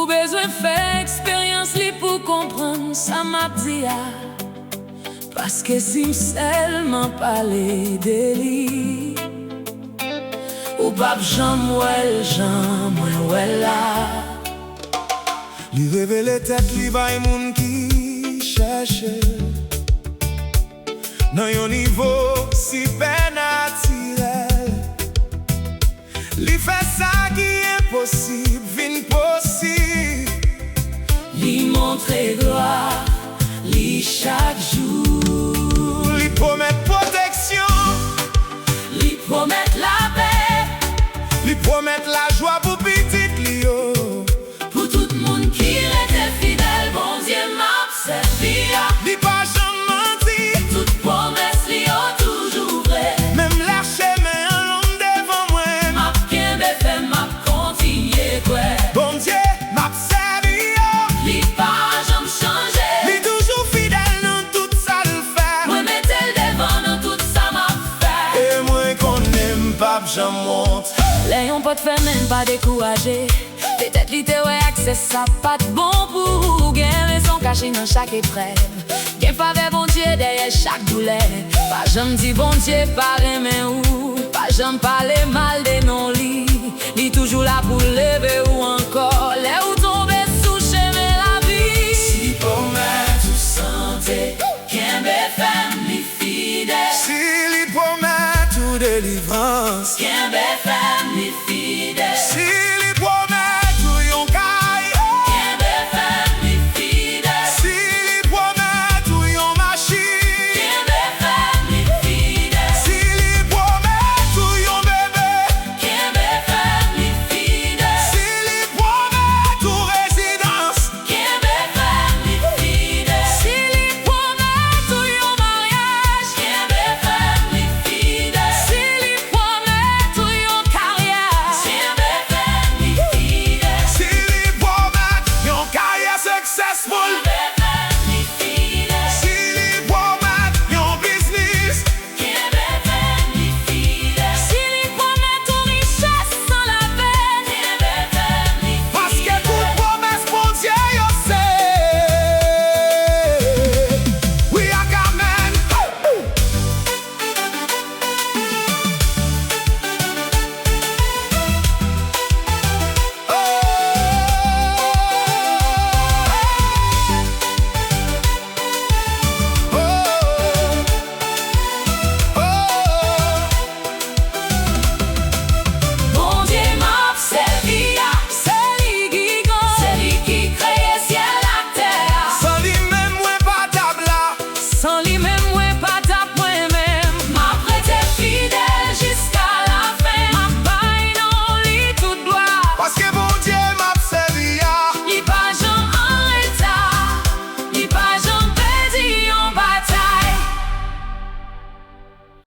Ou besoin faire expérience li pour comprendre ça m'a dit. Parce que si seulement parler de lui, ou pas j'en là. Li révèle tête li bay moun qui cherche. Dans yon niveau si ben naturel, li fait ça qui impossible, vin possible. Li montre gloire, li chaque jour. Li promet protection, Li promet la paix, li promet la joie pour petit li yo. pour tout le monde qui reste fidèle, bon Dieu m'a servi. Li pas jamais menti, Toute promesse li yo toujours vrai. même la chemin en long devant moi. M'a bien fait, m'a continué quoi. Bon Dieu m'a servi yo. Li pas jamais changé. Li toujours fidèle dans tout ça le fait. Moi mettez devant dans tout ça m'a fait. Et moi qu'on aime pas j'en monte. Les yon pas te faire même pas décourager. Peut-être li te ouais accès ça pas de bon pour gain raison cachée dans chaque épreuve. Gain faveur bon Dieu derrière chaque douleur. Pas jamais dit bon Dieu pas aimer ou pas jamais parler mal de non li. Li toujours là pour lever ou encore